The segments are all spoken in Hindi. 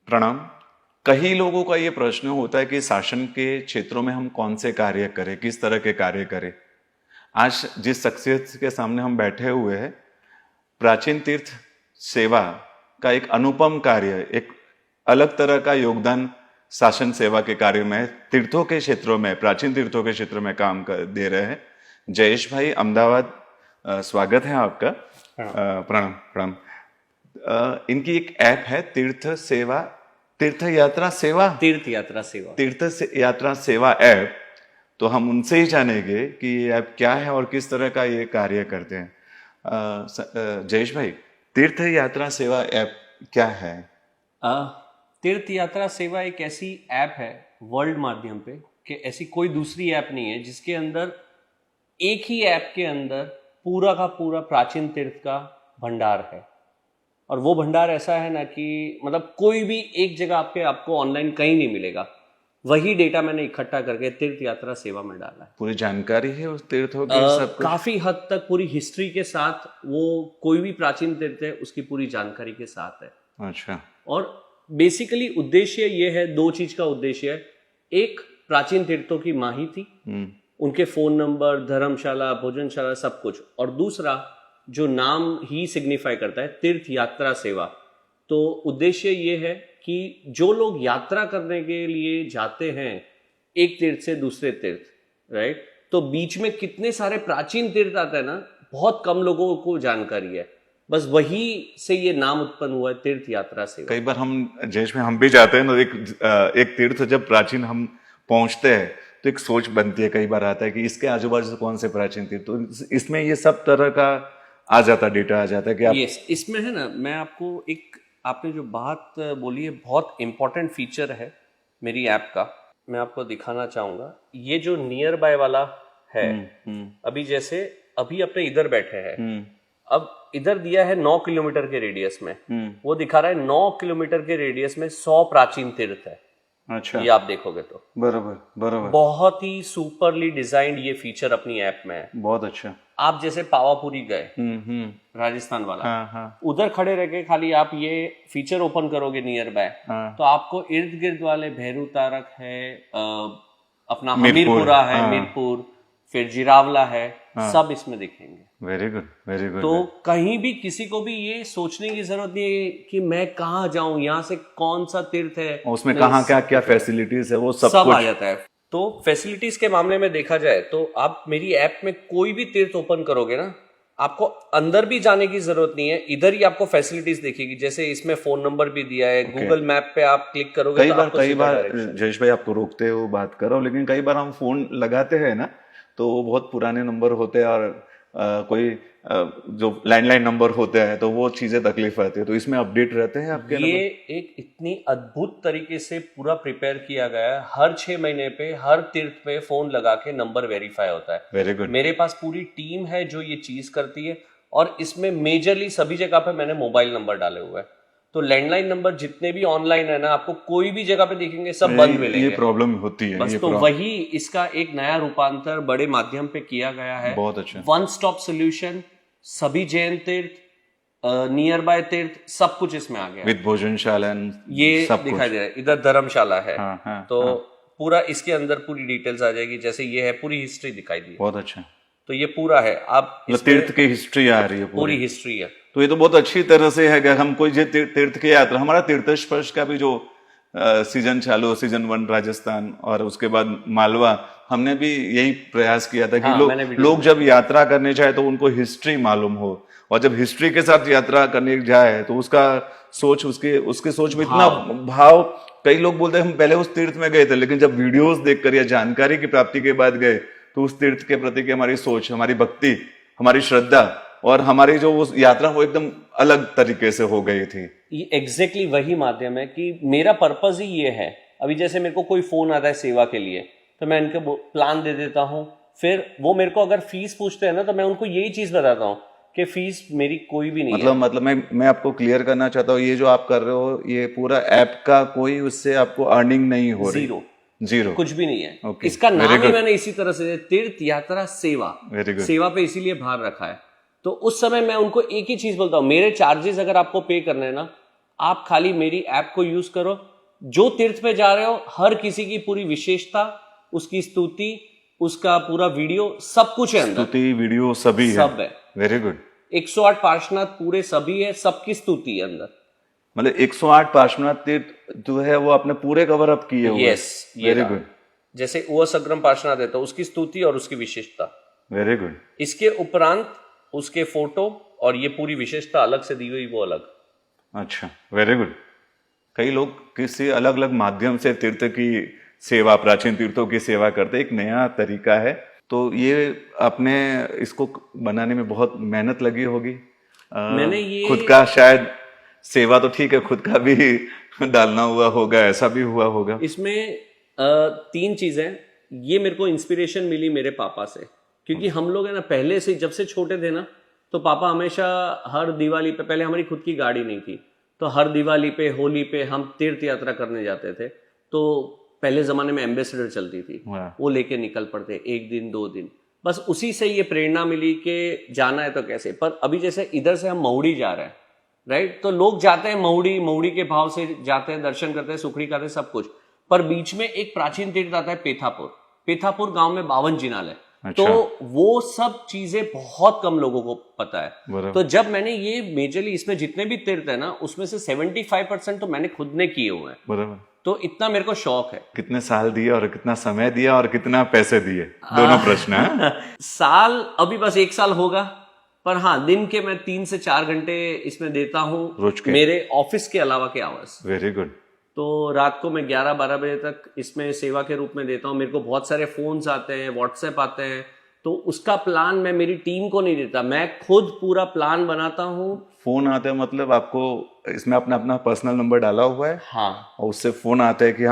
प्रणाम। कई लोगों का ये प्रश्न होता है कि शासन के क्षेत्रों में हम कौन से कार्य करें, किस तरह के कार्य करें। आज जिस शख्सियत के सामने हम बैठे हुए हैं, प्राचीन तीर्थ सेवा का एक अनुपम कार्य, एक अलग तरह का योगदान शासन सेवा के कार्य में, तीर्थों के क्षेत्रों में, प्राचीन तीर्थों के क्षेत्र में काम दे रहे हैं जयेश भाई अहमदाबाद। स्वागत है आपका। प्रणाम प्रणाम। इनकी एक ऐप है तीर्थ सेवा, तीर्थ यात्रा सेवा, तीर्थ यात्रा सेवा ऐप। तो हम उनसे ही जानेंगे कि ये ऐप क्या है और किस तरह का ये कार्य करते हैं। जयेश भाई, तीर्थ यात्रा सेवा ऐप क्या है? तीर्थ यात्रा सेवा एक ऐसी ऐप है वर्ल्ड माध्यम पे कि ऐसी कोई दूसरी ऐप नहीं है जिसके अंदर एक ही ऐप के अंदर पूरा का पूरा प्राचीन तीर्थ का भंडार है। और वो भंडार ऐसा है ना कि मतलब कोई भी एक जगह आपको ऑनलाइन कहीं नहीं मिलेगा। वही डेटा मैंने इकट्ठा करके तीर्थ यात्रा सेवा में डाला है। पूरी जानकारी है उस तीर्थों की सब कुछ? काफी हद तक पूरी हिस्ट्री के साथ, वो कोई भी प्राचीन तीर्थ है उसकी पूरी जानकारी के साथ है। अच्छा। और बेसिकली उद्देश्य ये है, दो चीज का उद्देश्य है। एक, प्राचीन तीर्थों की माहिती, उनके फोन नंबर, धर्मशाला, भोजनशाला, सब कुछ। और दूसरा, जो नाम ही सिग्निफाई करता है, तीर्थ यात्रा सेवा। तो उद्देश्य ये है कि जो लोग यात्रा करने के लिए जाते हैं एक तीर्थ से दूसरे तीर्थ, राइट, तो बीच में कितने सारे प्राचीन तीर्थ आते हैं ना, बहुत कम लोगों को जानकारी है। बस वही से ये नाम उत्पन्न हुआ है, तीर्थ यात्रा सेवा। कई बार हम देश में हम भी जाते हैं ना, एक तीर्थ जब प्राचीन हम पहुंचते हैं तो एक सोच बनती है, कई बार आता है कि इसके आजू बाजू कौन से प्राचीन तीर्थ। तो इसमें ये सब तरह का आ जाता, डेटा आ जाता है कि आप इसमें है ना। मैं आपको एक, आपने जो बात बोली है, बहुत इंपॉर्टेंट फीचर है मेरी ऐप का, मैं आपको दिखाना चाहूंगा। ये जो नियर बाय वाला है, अभी जैसे अभी अपने इधर बैठे हैं, अब इधर दिया है 9 किलोमीटर के रेडियस में, वो दिखा रहा है 9 किलोमीटर के रेडियस में 100 प्राचीन तीर्थ है। अच्छा। ये आप देखोगे तो बराबर बराबर, बहुत ही सुपरली डिजाइंड ये फीचर अपनी ऐप में है। बहुत अच्छा। आप जैसे पावापुरी गए, राजस्थान वाला, हाँ। उधर खड़े रह के खाली आप ये फीचर ओपन करोगे नियर बाय, तो आपको इर्द गिर्द वाले भैरू तारक है, अपना हमीरपुरा है, मीरपुर, फिर जिरावला है, सब इसमें दिखेंगे। Very good very good. तो कहीं भी किसी को भी ये सोचने की जरूरत नहीं है कि मैं कहाँ जाऊं, यहाँ से कौन सा तीर्थ है, उसमें कहाँ क्या क्या फैसिलिटीज है, वो सब आ जाता है। तो फैसिलिटीज के मामले में देखा जाए तो आप मेरी ऐप में कोई भी तीर्थ ओपन करोगे ना, आपको अंदर भी जाने की जरूरत नहीं है, इधर ही आपको फैसिलिटीज दिखेगी। जैसे इसमें फोन नंबर भी दिया है, गूगल मैप पे आप क्लिक करोगे तो कई बार जयेश भाई आपको रोकते हो, बात करो, लेकिन कई बार हम फोन लगाते हैं ना, तो वो बहुत पुराने नंबर होते हैं और कोई जो लैंडलाइन नंबर होते हैं, तो वो चीजें तकलीफ आती है। तो इसमें अपडेट रहते हैं आपके ये एक इतनी अद्भुत तरीके से पूरा प्रिपेयर किया गया है। हर 6 महीने पे हर तीर्थ पे फोन लगा के नंबर वेरीफाई होता है। Very good. मेरे पास पूरी टीम है जो ये चीज करती है, और इसमें मेजरली सभी जगह पे मैंने मोबाइल नंबर डाले हुए हैं। तो लैंडलाइन नंबर जितने भी ऑनलाइन है ना, आपको कोई भी जगह पे दिखेंगे, सब बंद मिलेंगे। ये प्रॉब्लम होती है बस। तो वही इसका एक नया रूपांतर बड़े माध्यम पे किया गया है। बहुत अच्छा। वन स्टॉप सोल्यूशन, सभी जैन तीर्थ, नियर बाय तीर्थ, सब कुछ इसमें आ गया। विद भोजनशाला ये सब दिखाई दे रहा है। इधर धर्मशाला है। तो पूरा इसके अंदर पूरी डिटेल्स आ जाएगी। जैसे ये है, पूरी हिस्ट्री दिखाई दी। बहुत अच्छा। तो ये पूरा है, आप तीर्थ की हिस्ट्री आ रही है, पूरी हिस्ट्री है। तो ये तो बहुत अच्छी तरह से है कि हम कोई तीर्थ की यात्रा, हमारा तीर्थ स्पर्श का भी जो सीजन चालू, सीजन 1 राजस्थान और उसके बाद मालवा, हमने भी यही प्रयास किया था कि लोग जब यात्रा करने जाए तो उनको हिस्ट्री मालूम हो, और जब हिस्ट्री के साथ यात्रा करने जाए तो उसका सोच, उसके सोच में इतना भाव। कई लोग बोलते हैं हम पहले उस तीर्थ में गए थे, लेकिन जब वीडियोस देखकर या जानकारी की प्राप्ति के बाद गए तो उस तीर्थ के प्रति की हमारी सोच, हमारी भक्ति, हमारी श्रद्धा और हमारी जो वो यात्रा, वो एकदम अलग तरीके से हो गई थी। ये एग्जैक्टली वही माध्यम है कि मेरा पर्पज ही ये है। अभी जैसे मेरे को कोई फोन आता है सेवा के लिए, तो मैं इनके प्लान दे देता हूँ। फिर वो मेरे को अगर फीस पूछते हैं ना, तो मैं उनको यही चीज बताता हूँ कि फीस मेरी कोई भी नहीं है। मतलब मैं आपको क्लियर करना चाहता हूँ, ये जो आप कर रहे हो, ये पूरा ऐप का कोई उससे आपको अर्निंग नहीं हो रही? जीरो, कुछ भी नहीं है। इसका नाम ही मैंने इसी तरह से, तीर्थ यात्रा सेवा, सेवा पे इसीलिए भार रखा है। तो उस समय मैं उनको एक ही चीज बोलता हूँ, मेरे चार्जेस अगर आपको पे करने हैं ना, आप खाली मेरी ऐप को यूज करो, जो तीर्थ पे जा रहे हो हर किसी की पूरी विशेषता, उसकी स्तुति, उसका पूरा वीडियो, सब कुछ है अंदर। स्तुति वीडियो सभी सब है। Very good. 108 पार्श्वनाथ पूरे सभी है, सबकी स्तुति है अंदर। मतलब 108 पार्श्वनाथ तीर्थ जो है वो आपने पूरे कवर अप किए हुए। Yes, very good. जैसे उवसग्रम पार्श्वनाथ है तो उसकी स्तुति और उसकी विशेषता। Very good. इसके उपरांत उसके फोटो और ये पूरी विशेषता अलग से दी हुई, वो अलग। अच्छा, वेरी गुड। कई लोग किसी अलग अलग माध्यम से तीर्थ की सेवा, प्राचीन तीर्थों की सेवा करते, एक नया तरीका है। तो ये आपने इसको बनाने में बहुत मेहनत लगी होगी। मैंने ये खुद का शायद सेवा तो ठीक है, खुद का भी डालना हुआ होगा, ऐसा भी हुआ होगा। इसमें 3 चीजें, ये मेरे को इंस्पिरेशन मिली मेरे पापा से, क्योंकि हम लोग है ना पहले से जब से छोटे थे ना, तो पापा हमेशा हर दिवाली पे, पहले हमारी खुद की गाड़ी नहीं थी, तो हर दिवाली पे, होली पे हम तीर्थ यात्रा करने जाते थे। तो पहले जमाने में एम्बेसडर चलती थी, वो लेके निकल पड़ते 1 दिन 2 दिन, बस उसी से ये प्रेरणा मिली कि जाना है तो कैसे। पर अभी जैसे इधर से हम महुड़ी जा रहे हैं, राइट, तो लोग जाते हैं महुड़ी के भाव से जाते हैं, दर्शन करते हैं, सुखड़ी खाते हैं, सब कुछ। पर बीच में एक प्राचीन तीर्थ आता है पेथापुर गांव में 52 जिनाल है। अच्छा। तो वो सब चीजें बहुत कम लोगों को पता है। तो जब मैंने ये मेजरली इसमें जितने भी तीर्थ है ना, उसमें से 75% तो मैंने खुद ने किए हुए हैं। बराबर। तो इतना मेरे को शौक है। कितने साल दिए और कितना समय दिया और कितना पैसे दिए, दोनों प्रश्न है। साल अभी बस 1 साल होगा, पर हाँ दिन के मैं 3 से 4 घंटे इसमें देता हूँ, रोज के? मेरे ऑफिस के अलावा के आवर्स। Very good. तो रात को मैं 11-12 बजे तक इसमें सेवा के रूप में देता हूँ। मेरे को बहुत सारे फोन्स आते हैं, व्हाट्सएप आते हैं, तो उसका प्लान मैं मेरी टीम को नहीं देता, मैं खुद पूरा प्लान बनाता हूँ। फोन आते हैं मतलब आपको इसमें अपना पर्सनल नंबर डाला हुआ है? हाँ। और उससे फोन आता है कि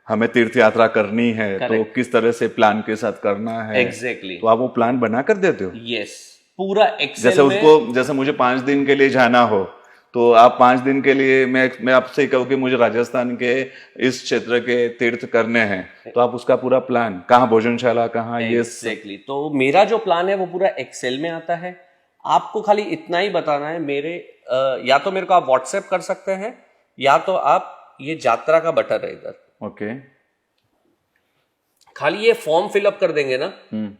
हमें तीर्थ यात्रा करनी है, तो किस तरह से प्लान के साथ करना है। एग्जैक्टली। तो आप वो प्लान बना कर देते हो? यस, पूरा एक्सेल जैसे में। उसको, जैसे मुझे 5 दिन के लिए जाना हो, तो आप 5 दिन के लिए मैं आपसे कहूँ कि मुझे राजस्थान के इस क्षेत्र के तीर्थ करने हैं, तो आप उसका पूरा प्लान, कहाँ भोजनशाला, कहाँ ये। एग्जैक्टली। तो मेरा जो प्लान है वो पूरा एक्सेल में आता है। आपको खाली इतना ही बताना है, मेरे या तो मेरे को आप व्हाट्सएप कर सकते हैं, या तो आप ये यात्रा का बटन है इधर, ओके, खाली ये फॉर्म फिलअप कर देंगे ना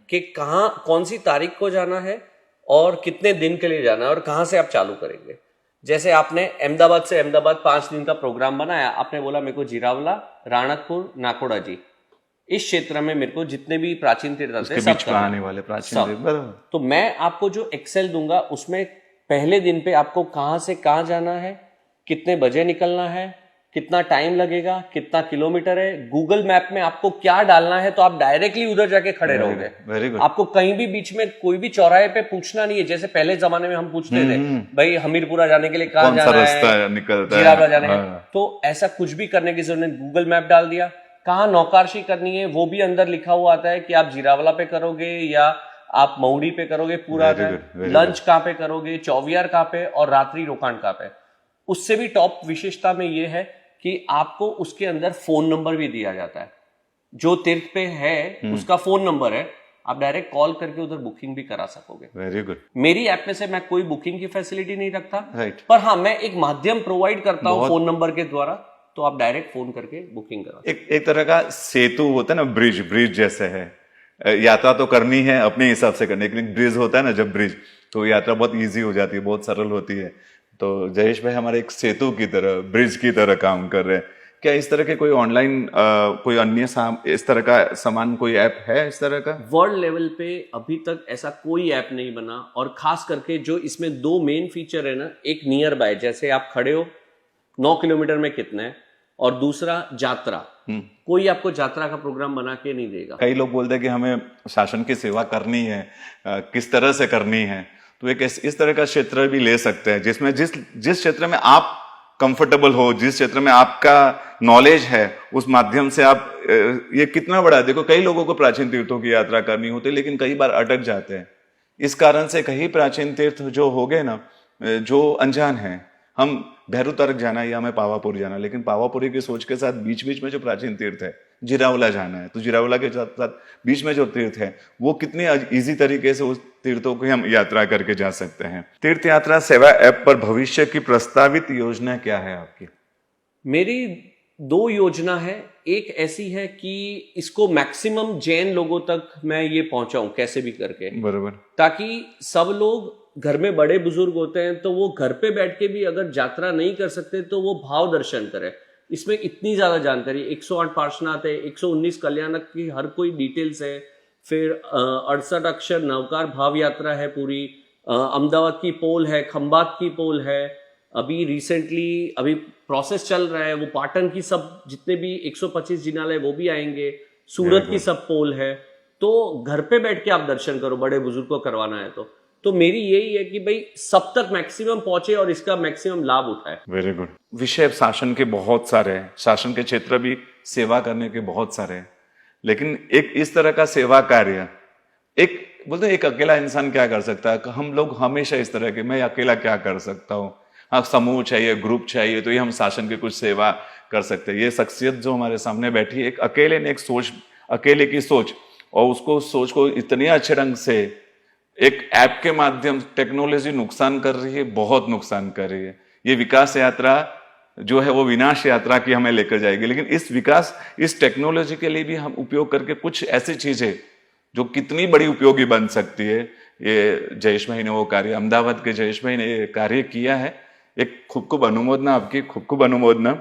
कि कहाँ कौन सी तारीख को जाना है और कितने दिन के लिए जाना है और कहाँ से आप चालू करेंगे। जैसे आपने अहमदाबाद से 5 दिन का प्रोग्राम बनाया, आपने बोला मेरे को जीरावला, राणकपुर, नाकोड़ा जी, इस क्षेत्र में मेरे को जितने भी प्राचीन तीर्थ आते हैं सब आने वाले प्राचीन तीर्थ, बराबर। तो मैं आपको जो एक्सेल दूंगा उसमें पहले दिन पे आपको कहाँ से कहाँ जाना है, कितने बजे निकलना है, कितना टाइम लगेगा, कितना किलोमीटर है, गूगल मैप में आपको क्या डालना है, तो आप डायरेक्टली उधर जाके खड़े रहोगे। Very good. आपको कहीं भी बीच में कोई भी चौराहे पे पूछना नहीं है, जैसे पहले जमाने में हम पूछते थे भाई हमीरपुरा जाने के लिए कहाँ जाना है, निकलता जीरावला जाने है, तो ऐसा कुछ भी करने की जरूरत नहीं। गूगल मैप डाल दिया, कहाँ नौकारशी करनी है वो भी अंदर लिखा हुआ आता है कि आप जीरावला पे करोगे या आप महुड़ी पे करोगे, पूरा लंच कहाँ पे करोगे, चौवियार कहाँ पे और रात्रि रोकाण कहाँ पे। उससे भी टॉप विशेषता में ये है कि आपको उसके अंदर फोन नंबर भी दिया जाता है, जो तीर्थ पे है उसका फोन नंबर है, आप डायरेक्ट कॉल करके उधर बुकिंग भी करा सकोगे। Very good. मेरी ऐप में से मैं कोई बुकिंग की फैसिलिटी नहीं रखता, राइट, पर हाँ मैं एक माध्यम प्रोवाइड करता हूँ फोन नंबर के द्वारा, तो आप डायरेक्ट फोन करके बुकिंग करा। एक तरह का सेतु होता है ना, ब्रिज जैसे है। यात्रा तो करनी है अपने हिसाब से करनी है, लेकिन ब्रिज होता है ना, जब ब्रिज, तो यात्रा बहुत इजी हो जाती है, बहुत सरल होती है। तो जयेश भाई हमारे एक सेतु की तरह, ब्रिज की तरह काम कर रहे हैं। क्या इस तरह के कोई ऑनलाइन कोई अन्य इस तरह का सामान, कोई ऐप है इस तरह का? वर्ल्ड लेवल पे अभी तक ऐसा कोई ऐप नहीं बना, और खास करके जो इसमें 2 मेन फीचर है ना, एक नियर बाय, जैसे आप खड़े हो 9 किलोमीटर में कितना है, और दूसरा यात्रा, कोई आपको यात्रा का प्रोग्राम बना के नहीं देगा। कई लोग बोलते हैं कि हमें शासन की सेवा करनी है, किस तरह से करनी है, तो एक इस तरह का क्षेत्र भी ले सकते हैं, जिसमें जिस क्षेत्र में आप कंफर्टेबल हो, जिस क्षेत्र में आपका नॉलेज है, उस माध्यम से आप ये कितना बड़ा है। देखो, कई लोगों को प्राचीन तीर्थों की यात्रा करनी होती है, लेकिन कई बार अटक जाते हैं। इस कारण से कई प्राचीन तीर्थ जो हो गए ना, जो अनजान हैं, हम भैरू तर्क जाना या हमें पावापुरी जाना, लेकिन पावापुरी की सोच के साथ बीच बीच में जो प्राचीन तीर्थ है जिरावला जाना है, तो जिरावला के साथ साथ बीच में जो तीर्थ है वो कितनी इजी तरीके से उस तीर्थों को हम यात्रा करके जा सकते हैं। तीर्थ यात्रा सेवा ऐप पर भविष्य की प्रस्तावित योजना क्या है आपकी? मेरी 2 योजना है। एक ऐसी है कि इसको मैक्सिमम जैन लोगों तक मैं ये पहुंचाऊं कैसे भी करके, बराबर, ताकि सब लोग, घर में बड़े बुजुर्ग होते हैं तो वो घर पे बैठ के भी अगर यात्रा नहीं कर सकते तो वो भाव दर्शन करें। इसमें इतनी ज्यादा जानकारी, 108 पार्श्वनाथ है, 119 कल्याणक की हर कोई डिटेल्स है, फिर 68 अक्षर नवकार भाव यात्रा है पूरी, अहमदाबाद की पोल है, खंबात की पोल है, अभी रिसेंटली अभी प्रोसेस चल रहा है, वो पाटन की सब जितने भी 125 जिनालय वो भी आएंगे, सूरत की सब पोल है। तो घर पे बैठ के आप दर्शन करो, बड़े बुजुर्ग को करवाना है तो मेरी यही है कि भाई सब तक मैक्सिमम पहुंचे और इसका मैक्सिमम लाभ उठाए। Very good. विषय शासन के बहुत सारे हैं, शासन के क्षेत्र भी सेवा करने के बहुत सारे हैं, लेकिन एक इस तरह का सेवा कार्य एक बोलते हैं एक अकेला इंसान क्या कर सकता है? हम लोग हमेशा इस तरह के, मैं अकेला क्या कर सकता हूँ, हाँ समूह चाहिए, ग्रुप चाहिए, तो ये हम शासन की कुछ सेवा कर सकते हैं। ये शख्सियत जो हमारे सामने बैठी है, एक अकेले ने एक सोच, अकेले की सोच, और उसको सोच को इतने अच्छे ढंग से एक ऐप के माध्यम से टेक्नोलॉजी नुकसान कर रही है, बहुत नुकसान कर रही है। ये विकास यात्रा जो है वो विनाश यात्रा की हमें लेकर जाएगी, लेकिन इस टेक्नोलॉजी के लिए भी हम उपयोग करके कुछ ऐसी चीजें जो कितनी बड़ी उपयोगी बन सकती है। ये जयेश भाई ने वो कार्य, अहमदाबाद के जयेश भाई ने ये कार्य किया है। एक खूब अनुमोदना आपकी, खूब अनुमोदना।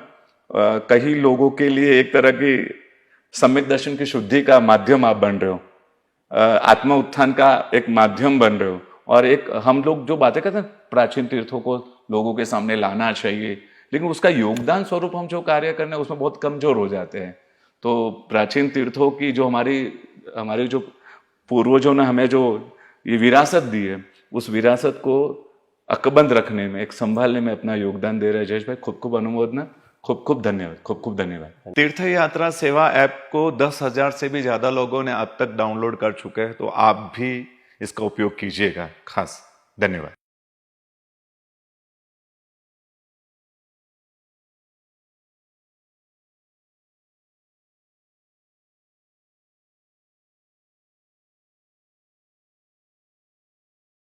कई लोगों के लिए एक तरह की सम्यक दर्शन की शुद्धि का माध्यम आप बन रहे हो, आत्मा उत्थान का एक माध्यम बन रहे हो, और एक हम लोग जो बातें करते हैं प्राचीन तीर्थों को लोगों के सामने लाना चाहिए, लेकिन उसका योगदान स्वरूप हम जो कार्य करने उसमें बहुत कमजोर हो जाते हैं। तो प्राचीन तीर्थों की जो हमारे जो पूर्वजों ने हमें जो ये विरासत दी है, उस विरासत को अकबंद रखने में, एक संभालने में अपना योगदान दे रहे हैं जयेश भाई। खूब अनुमोदना, खूब धन्यवाद, खूब धन्यवाद। तीर्थ यात्रा सेवा ऐप को 10,000 से भी ज्यादा लोगों ने अब तक डाउनलोड कर चुके हैं, तो आप भी इसका उपयोग कीजिएगा। खास धन्यवाद।